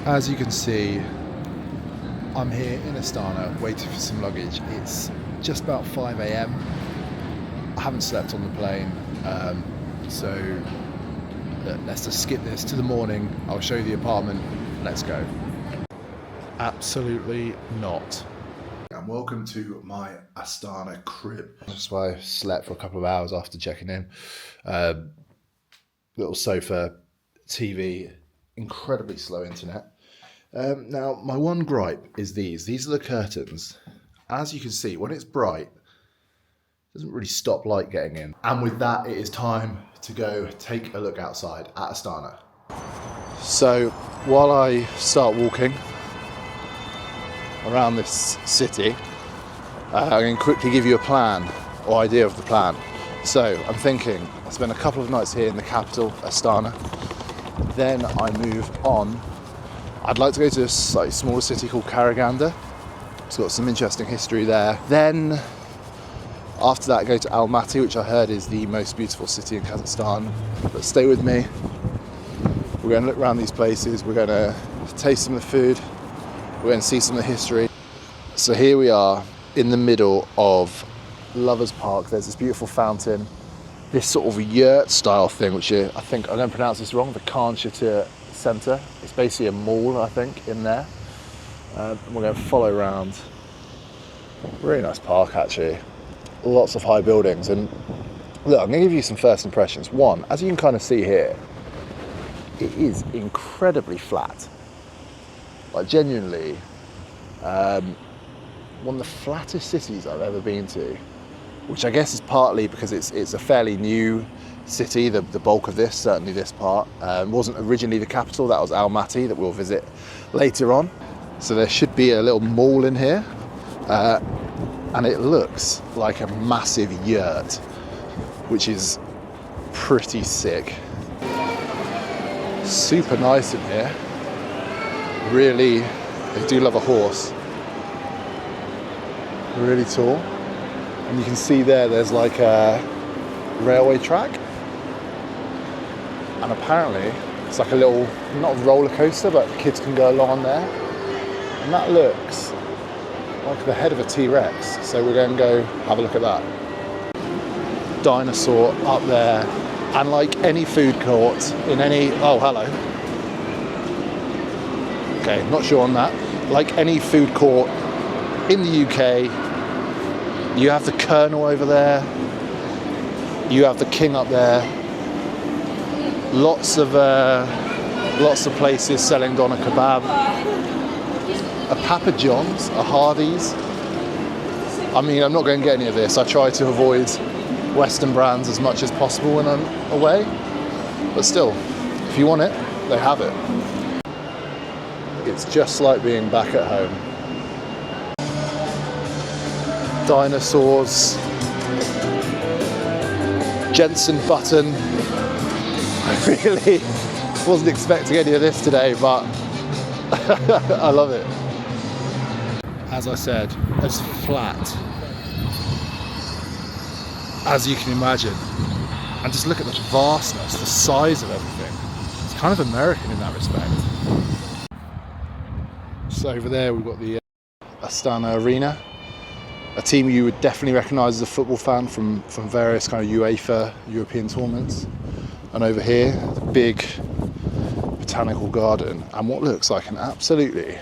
As you can see, I'm here in Astana waiting for some luggage. It's just about 5 a.m. I haven't slept on the plane, so let's just skip this to the morning. I'll show you the apartment. Let's go. Absolutely not. And welcome to my Astana crib. That's why I slept for a couple of hours after checking in. Little sofa, TV, incredibly slow internet. Now, my one gripe is these. These are the curtains. As you can see, when it's bright, it doesn't really stop light getting in. And with that, it is time to go take a look outside at Astana. So, while I start walking around this city, I'm going to quickly give you a plan or idea of the plan. So, I'm thinking I'll spend a couple of nights here in the capital, Astana. Then I move on. I'd like to go to a slightly smaller city called Karaganda. It's got some interesting history there. Then, after that, go to Almaty, which I heard is the most beautiful city in Kazakhstan. But stay with me. We're going to look around these places. We're going to taste some of the food. We're going to see some of the history. So here we are in the middle of Lovers Park. There's this beautiful fountain. This sort of yurt style thing, which I think, I'm going to pronounce this wrong, the Khan Shatyr Centre. It's basically a mall, I think, in there. We're going to follow around. Really nice park, actually. Lots of high buildings. And look, I'm going to give you some first impressions. One, as you can kind of see here, it is incredibly flat. Like, genuinely, one of the flattest cities I've ever been to, which I guess is partly because it's a fairly new city, the bulk of this, certainly this part. Wasn't originally the capital, that was Almaty, that we'll visit later on. So there should be a little mall in here, and it looks like a massive yurt, which is pretty sick. Super nice in here. Really, they do love a horse. Really tall. And you can see there's like a railway track. And apparently, it's like a little, not a roller coaster, but kids can go along there. And that looks like the head of a T-Rex. So we're going to go have a look at that. Dinosaur up there. And like any food court in any, oh, hello. Okay, not sure on that. Like any food court in the UK, you have the Colonel over there. You have the King up there. Lots of places selling doner kebab. A Papa John's, a Hardee's. I mean, I'm not going to get any of this. I try to avoid Western brands as much as possible when I'm away. But still, if you want it, they have it. It's just like being back at home. Dinosaurs. Jensen Button. I really wasn't expecting any of this today, but I love it. As I said, as flat as you can imagine. And just look at the vastness, the size of everything. It's kind of American in that respect. So over there we've got the Astana Arena, a team you would definitely recognise as a football fan from various kind of UEFA European tournaments. And over here, the big botanical garden and what looks like an absolutely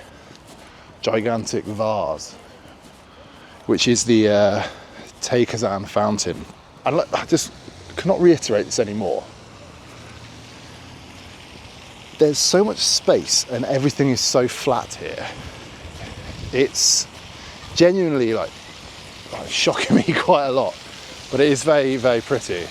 gigantic vase, which is the Kazan fountain. And I just cannot reiterate this anymore. There's so much space and everything is so flat here. It's genuinely like shocking me quite a lot, but it is very, very pretty.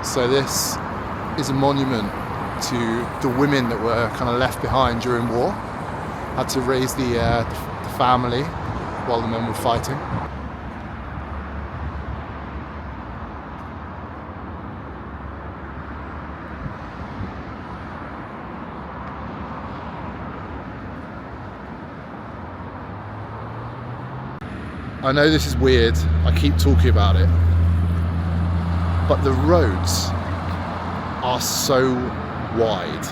So this is a monument to the women that were kind of left behind during war. Had to raise the family while the men were fighting. I know this is weird, I keep talking about it, but the roads are so wide.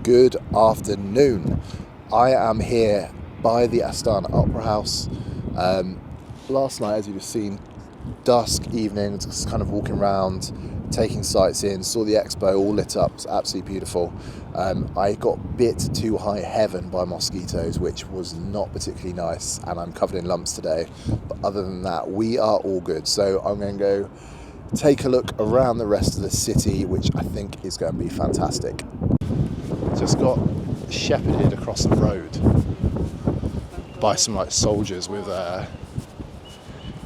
Good afternoon. I am here by the Astana Opera House. Last night, as you've seen, dusk evening, just kind of walking around, taking sights in, saw the expo all lit up. It's absolutely beautiful. I got bit too high heaven by mosquitoes, which was not particularly nice, and I'm covered in lumps today. But other than that, we are all good. So I'm going to go take a look around the rest of the city, which I think is going to be fantastic. Just got shepherded across the road by some like soldiers with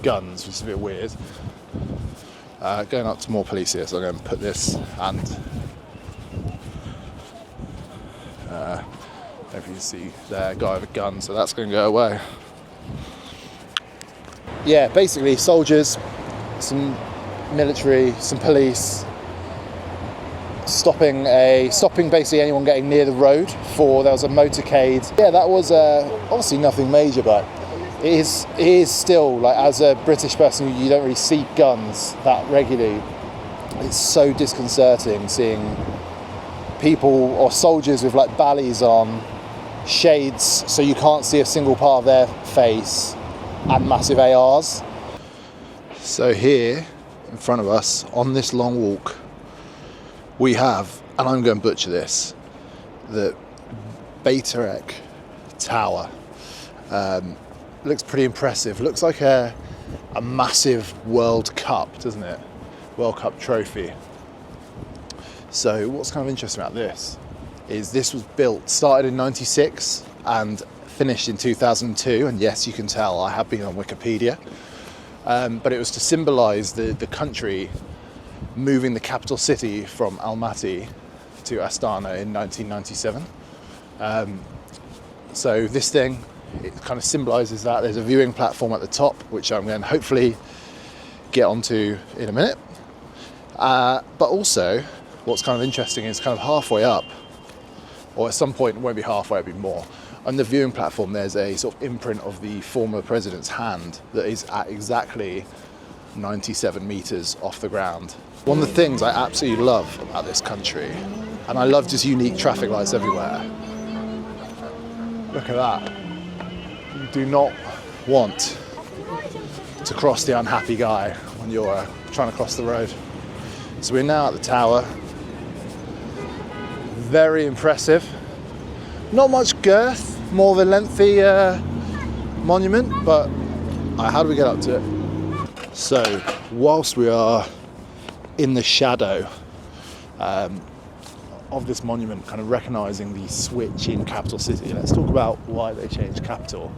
guns, which is a bit weird. Going up to more police here, so I'm going to put this and if you see there, guy with a gun, so that's going to go away. Yeah, basically soldiers, some military, some police, stopping basically anyone getting near the road. There was a motorcade. Yeah, that was obviously nothing major, but it is still, like, as a British person, you don't really see guns that regularly. It's so disconcerting seeing people or soldiers with like ballys on, shades so you can't see a single part of their face, and massive ARs. So here in front of us on this long walk we have, and I'm going to butcher this, the Bayterek Tower. Looks pretty impressive. Looks like a massive World Cup, doesn't it? World Cup trophy. So what's kind of interesting about this is this was started in 96 and finished in 2002. And yes, you can tell I have been on Wikipedia. But it was to symbolise the country moving the capital city from Almaty to Astana in 1997. So this thing, it kind of symbolises that. There's a viewing platform at the top, which I'm going to hopefully get onto in a minute. But also, what's kind of interesting is kind of halfway up, or at some point, it won't be halfway, it'll be more. On the viewing platform, there's a sort of imprint of the former president's hand that is at exactly 97 metres off the ground. One of the things I absolutely love about this country, and I love just unique traffic lights everywhere. Look at that. You do not want to cross the unhappy guy when you're trying to cross the road. So we're now at the tower. Very impressive. Not much girth, more of a lengthy monument, but how do we get up to it? So whilst we are in the shadow of this monument, kind of recognising the switch in capital city, let's talk about why they changed capital.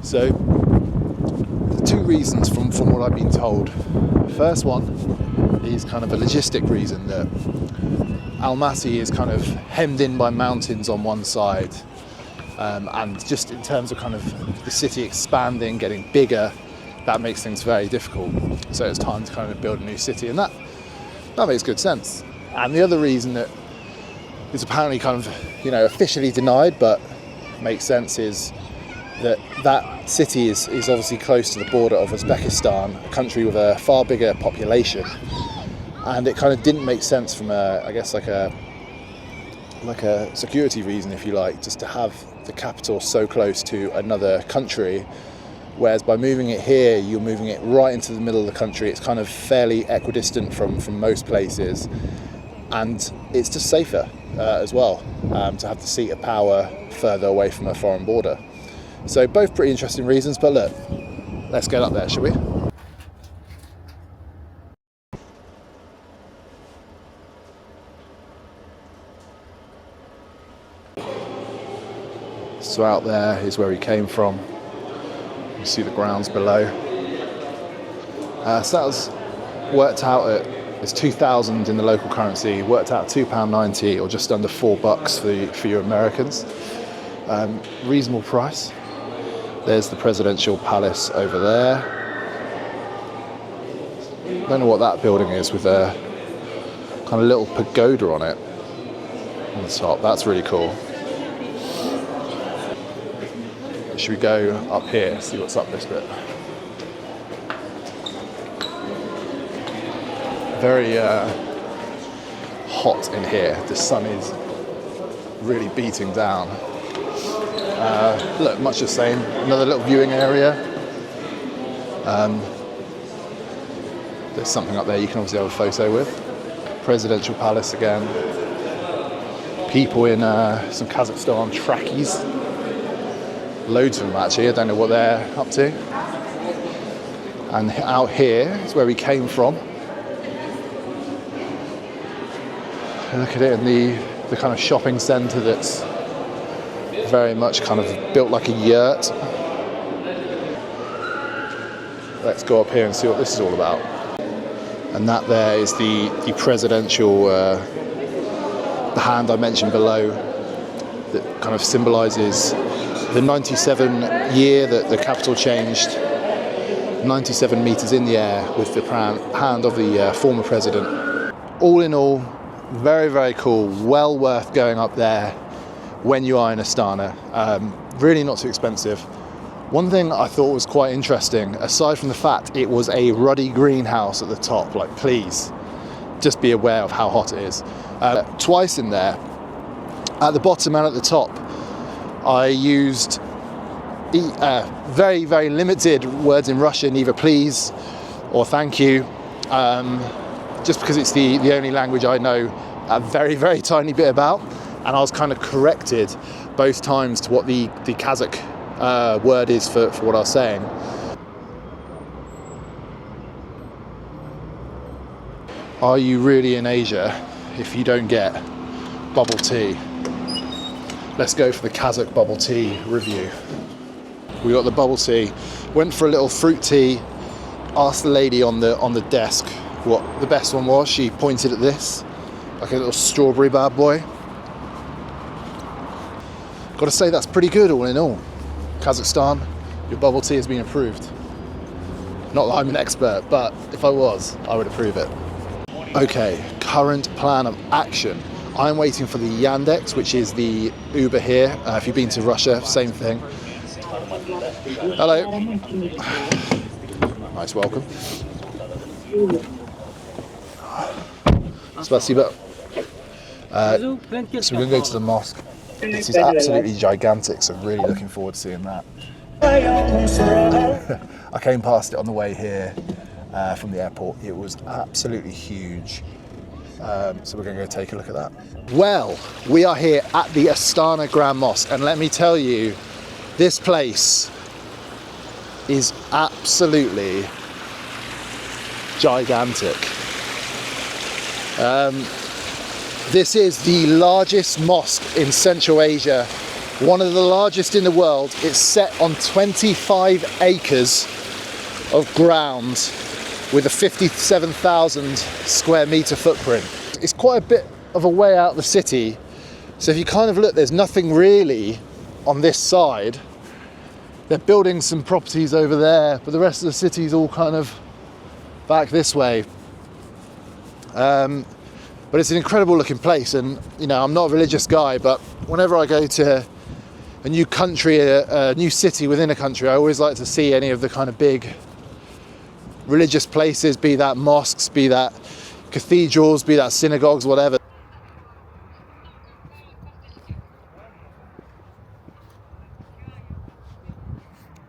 So the two reasons from what I've been told. First one is kind of a logistic reason, that Almaty is kind of hemmed in by mountains on one side, and just in terms of kind of the city expanding, getting bigger, that makes things very difficult. So it's time to kind of build a new city, and that makes good sense. And the other reason that is apparently kind of, officially denied, but makes sense, is that city is obviously close to the border of Uzbekistan, a country with a far bigger population. And it kind of didn't make sense from a security reason, if you like, just to have the capital so close to another country. Whereas by moving it here, you're moving it right into the middle of the country. It's kind of fairly equidistant from most places, and it's just safer as well to have the seat of power further away from a foreign border. So both pretty interesting reasons, but look, let's get up there, shall we? So out there is where he came from. You see the grounds below. So that was worked out at, it's 2,000 in the local currency, worked out £2.90 or just under $4 for you Americans. Reasonable price. There's the presidential palace over there. Don't know what that building is with a kind of little pagoda on it on the top. That's really cool. Should we go up here, see what's up this bit? Very hot in here. The sun is really beating down. Look, much the same. Another little viewing area. There's something up there you can obviously have a photo with. Presidential palace again. People in some Kazakhstan trackies. Loads of them actually. I don't know what they're up to. And out here is where we came from. Look at it in the kind of shopping centre that's very much kind of built like a yurt. Let's go up here and see what this is all about. And that there is the presidential, the hand I mentioned below, that kind of symbolises the 97 year that the capital changed, 97 metres in the air with the hand of the former president. All in all, very, very cool. Well worth going up there when you are in Astana. Really not too expensive. One thing I thought was quite interesting, aside from the fact it was a ruddy greenhouse at the top, like please, just be aware of how hot it is. Twice in there, at the bottom and at the top, I used very, very limited words in Russian, either please or thank you, just because it's the only language I know a very, very tiny bit about. And I was kind of corrected both times to what the Kazakh word is for what I was saying. Are you really in Asia if you don't get bubble tea? Let's go for the Kazakh bubble tea review. We got the bubble tea, went for a little fruit tea, asked the lady on the desk what the best one was. She pointed at this, like a little strawberry bad boy. Got to say that's pretty good all in all. Kazakhstan, your bubble tea has been approved. Not that I'm an expert, but if I was, I would approve it. Okay, current plan of action. I'm waiting for the Yandex, which is the Uber here. If you've been to Russia, same thing. Hello. Nice welcome. Spasibo. So we're going to go to the mosque. This is absolutely gigantic, so I'm really looking forward to seeing that. I came past it on the way here from the airport. It was absolutely huge. So we're going to go take a look at that. Well, we are here at the Astana Grand Mosque, and let me tell you, this place is absolutely gigantic. This is the largest mosque in Central Asia, one of the largest in the world. It's set on 25 acres of ground with a 57,000 square metre footprint. It's quite a bit of a way out of the city, so if you kind of look, there's nothing really on this side. They're building some properties over there, but the rest of the city is all kind of back this way. But it's an incredible looking place, and you know, I'm not a religious guy, but whenever I go to a new country, a new city within a country, I always like to see any of the kind of big religious places, be that mosques, be that cathedrals, be that synagogues, whatever.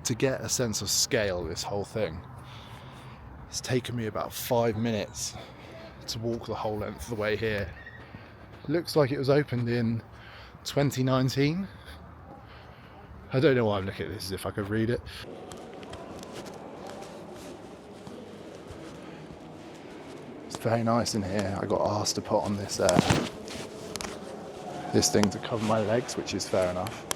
To get a sense of scale of this whole thing, it's taken me about 5 minutes to walk the whole length of the way here. Looks like it was opened in 2019. I don't know why I'm looking at this as if I could read it. It's very nice in here. I got asked to put on this thing to cover my legs, which is fair enough.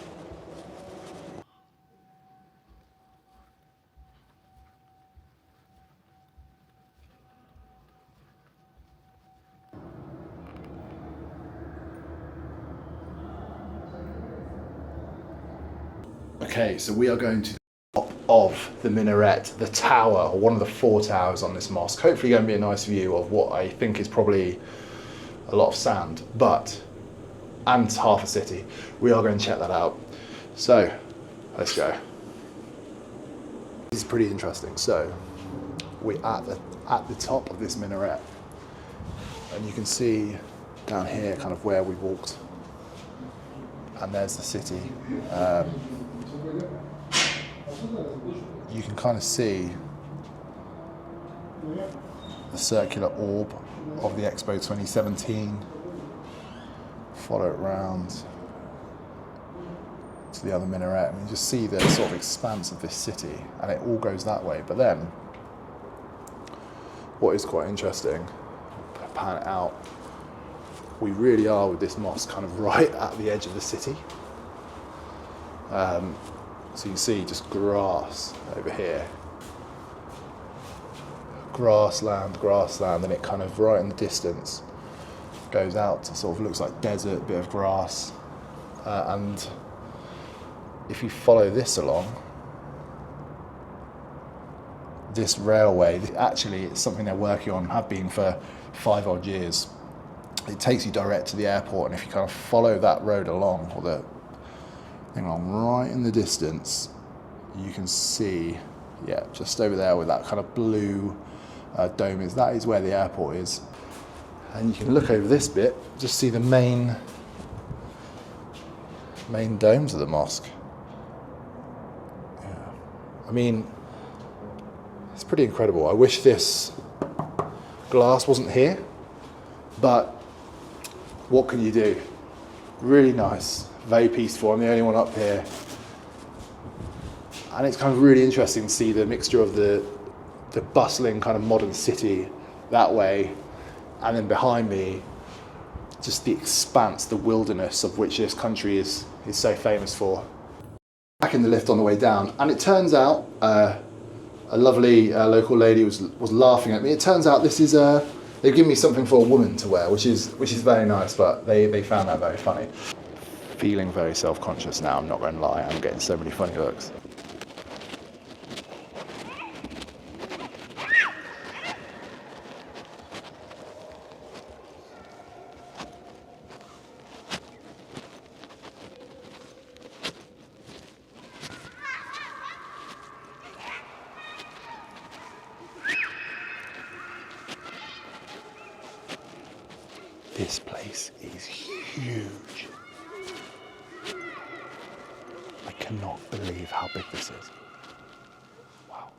Okay, so we are going to the top of the minaret, the tower, or one of the 4 towers on this mosque. Hopefully going to be a nice view of what I think is probably a lot of sand, and half a city. We are going to check that out. So, let's go. This is pretty interesting. So, we're at the top of this minaret, and you can see down here kind of where we walked, and there's the city. You can kind of see the circular orb of the Expo 2017. Follow it round to the other minaret, and you just see the sort of expanse of this city, and it all goes that way. But then, what is quite interesting, pan it out, we really are with this mosque kind of right at the edge of the city. So you can see just grass over here. Grassland, and it kind of right in the distance goes out to sort of looks like desert, bit of grass. And if you follow this along, this railway, actually it's something they're working on, have been for 5 odd years. It takes you direct to the airport, and if you kind of follow that road along, or the thing along right in the distance, you can see, yeah, just over there with that kind of blue dome is, that is where the airport is. And you can look over this bit, just see the main domes of the mosque. Yeah. I mean, it's pretty incredible. I wish this glass wasn't here, but what can you do? Really nice, very peaceful. I'm the only one up here. And it's kind of really interesting to see the mixture of the bustling kind of modern city that way, and then behind me, just the expanse, the wilderness of which this country is so famous for. Back in the lift on the way down, and it turns out a lovely local lady was laughing at me. It turns out this is they've given me something for a woman to wear, which is very nice, but they found that very funny. Feeling very self-conscious now, I'm not going to lie, I'm getting so many funny looks. This place is huge. I cannot believe how big this is. Wow.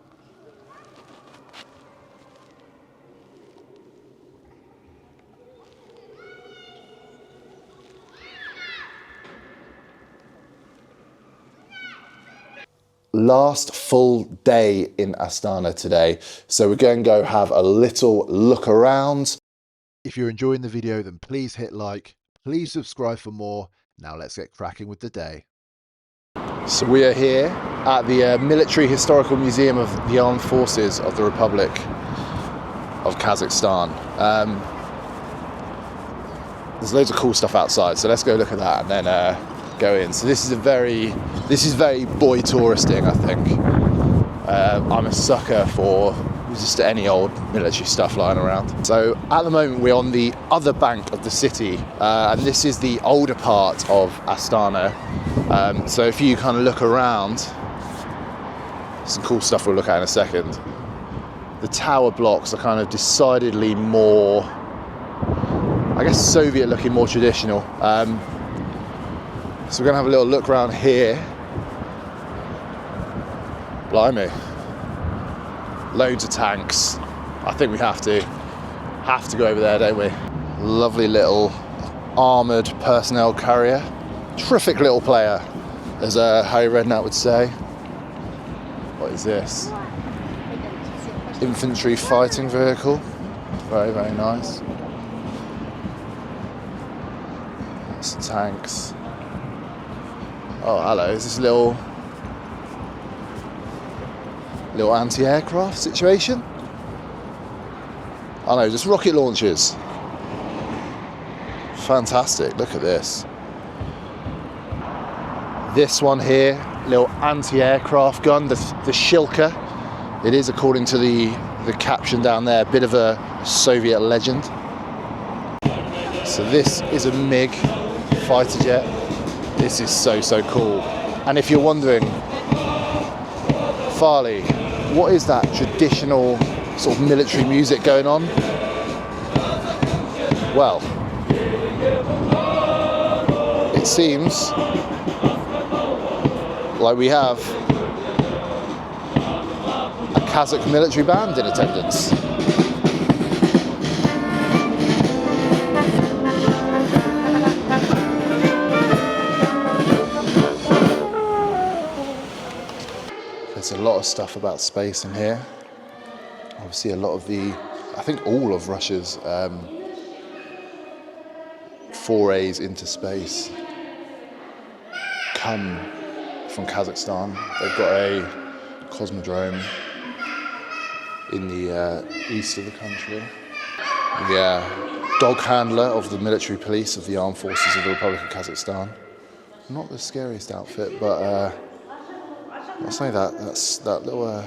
Last full day in Astana today, so we're going to go have a little look around. If you're enjoying the video, then please hit like, please subscribe for more. Now let's get cracking with the day. So we are here at the Military Historical Museum of the Armed Forces of the Republic of Kazakhstan. There's loads of cool stuff outside, so let's go look at that and then go in. So this is very boy touristing, I think. I'm a sucker for just any old military stuff lying around. So at the moment we're on the other bank of the city, and this is the older part of Astana. So if you kind of look around, some cool stuff we'll look at in a second. The tower blocks are kind of decidedly more, I guess, Soviet looking, more traditional. So we're gonna have a little look around here. Blimey. Loads of tanks. I think we have to go over there, don't we? Lovely little armoured personnel carrier. Terrific little player, as Harry Redknapp would say. What is this? Infantry fighting vehicle. Very, very nice. Some tanks. Oh, hello. Is this a little anti-aircraft situation? Oh no, just rocket launchers. Fantastic, look at this. This one here little anti-aircraft gun, the Shilka. It is, according to the caption down there, a bit of a Soviet legend. So this is a MiG fighter jet. This is so cool. And if you're wondering, Farley, what is that traditional sort of military music going on? Well, it seems like we have a Kazakh military band in attendance. There's a lot of stuff about space in here. Obviously a lot of I think all of Russia's forays into space come from Kazakhstan. They've got a cosmodrome in the east of the country. Yeah, dog handler of the military police of the armed forces of the Republic of Kazakhstan. Not the scariest outfit, but I'll say that little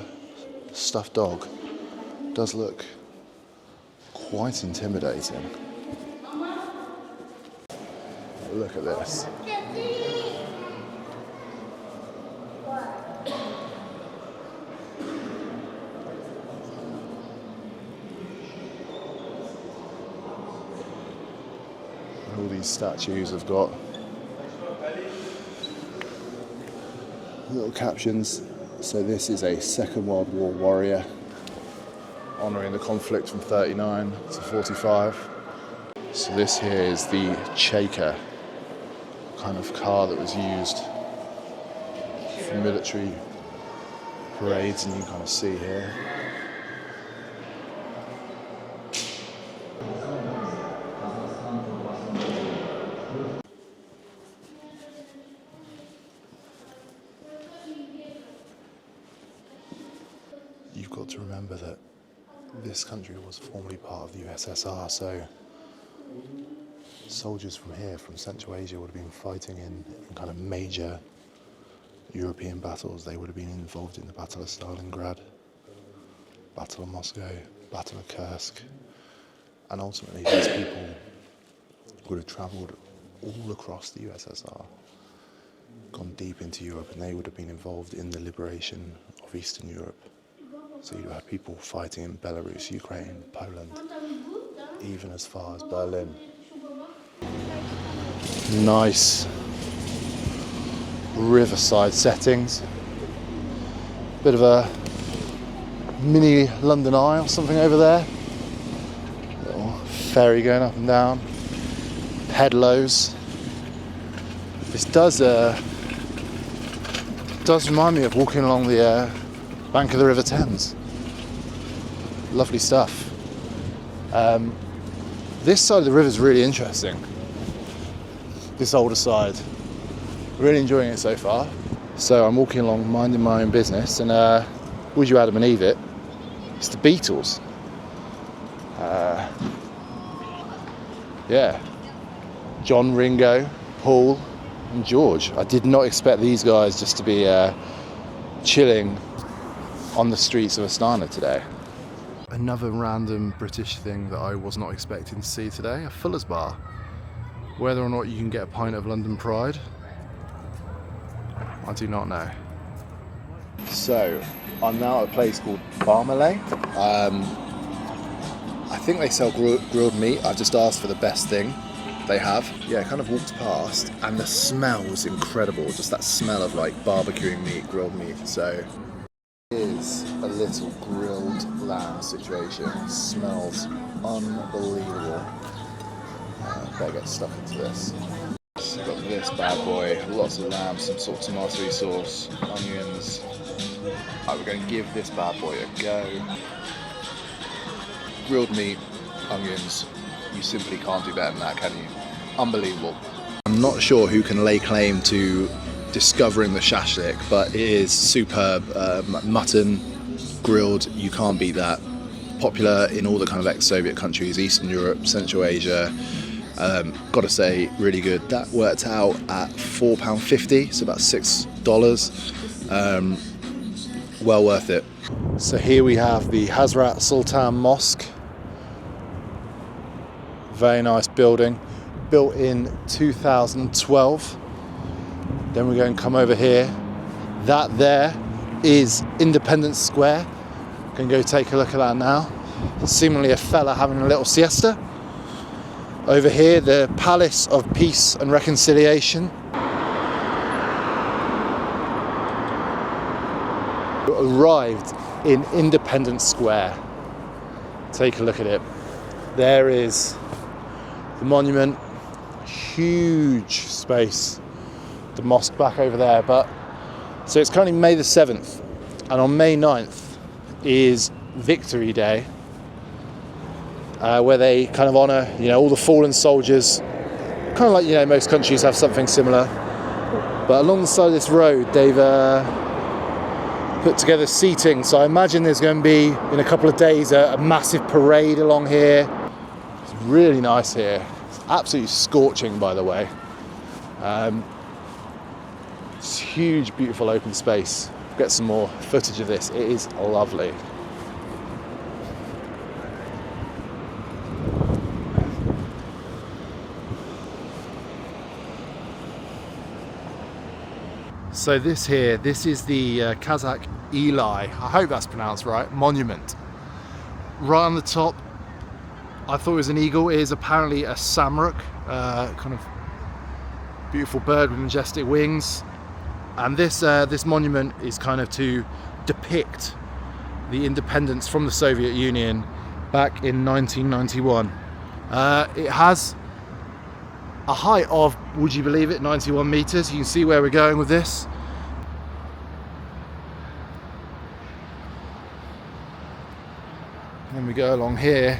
stuffed dog does look quite intimidating. Look at this. All these statues have got little captions. So this is a Second World War warrior honouring the conflict from 39 to 45. So this here is the Cheka, kind of car that was used for military parades, and you kind of see here. You've got to remember that this country was formerly part of the USSR, so soldiers from here, from Central Asia, would have been fighting in kind of major European battles. They would have been involved in the Battle of Stalingrad, Battle of Moscow, Battle of Kursk, and ultimately these people would have travelled all across the USSR, gone deep into Europe, and they would have been involved in the liberation of Eastern Europe. So you had people fighting in Belarus, Ukraine, Poland, even as far as Berlin. Nice riverside settings. Bit of a mini London Eye or something over there. Little ferry going up and down. Pedlos. This does remind me of walking along the bank of the River Thames. Lovely stuff. This side of the river is really interesting. This older side. Really enjoying it so far. So I'm walking along, minding my own business, and would you Adam and Eve it? It's the Beatles. Yeah. John, Ringo, Paul, and George. I did not expect these guys just to be chilling on the streets of Astana today. Another random British thing that I was not expecting to see today, a Fuller's bar. Whether or not you can get a pint of London Pride, I do not know. So, I'm now at a place called Barmalay. I think they sell grilled meat. I've just asked for the best thing they have. Yeah, I kind of walked past and the smell was incredible. Just that smell of like barbecuing meat, grilled meat. So, is a little grilled lamb situation. It smells unbelievable. Better get stuck into this. So got this bad boy, lots of lamb, some sort of tomato sauce, onions. Right, we're going to give this bad boy a go. Grilled meat, onions. You simply can't do better than that, can you? Unbelievable. I'm not sure who can lay claim to discovering the shashlik, but it is superb. Mutton, grilled, you can't beat that. Popular in all the kind of ex-Soviet countries, Eastern Europe, Central Asia, Gotta say, really good. That worked out at £4.50, so about $6. Well worth it. So here we have the Hazrat Sultan Mosque. Very nice building, built in 2012. Then we're going to come over here. That there is Independence Square. Can go take a look at that now. Seemingly a fella having a little siesta. Over here, the Palace of Peace and Reconciliation. Arrived in Independence Square. Take a look at it. There is the monument, huge space. The mosque back over there, so it's currently May the 7th, and on May 9th is Victory Day, where they kind of honour, all the fallen soldiers, kind of like, most countries have something similar. But along the side of this road, they've put together seating, so I imagine there's going to be, in a couple of days, a massive parade along here. It's really nice here. It's absolutely scorching, by the way. It's huge, beautiful open space. Get some more footage of this. It is lovely. So this is the Kazakh Eli, I hope that's pronounced right, monument. Right on the top, I thought it was an eagle. It is apparently a samruk, kind of beautiful bird with majestic wings. And this monument is kind of to depict the independence from the Soviet Union back in 1991. It has a height of, would you believe it, 91 meters. You can see where we're going with this. And we go along here.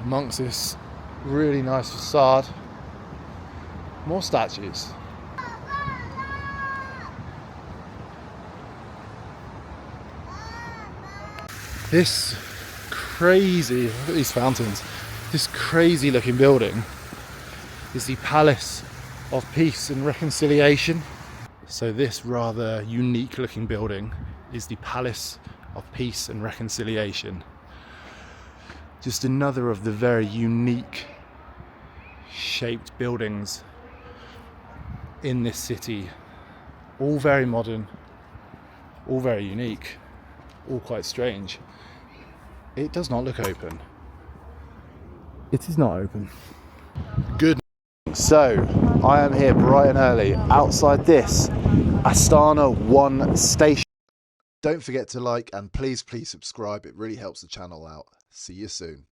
Amongst this really nice facade. More statues. This crazy, look at these fountains. This crazy looking building is the Palace of Peace and Reconciliation. So this rather unique looking building is the Palace of Peace and Reconciliation. Just another of the very unique shaped buildings in this city. All very modern, all very unique, all quite strange. It does not look open. It is not open. Good. So, I am here bright and early outside this Astana 1 station. Don't forget to like and please subscribe. It really helps the channel out. See you soon.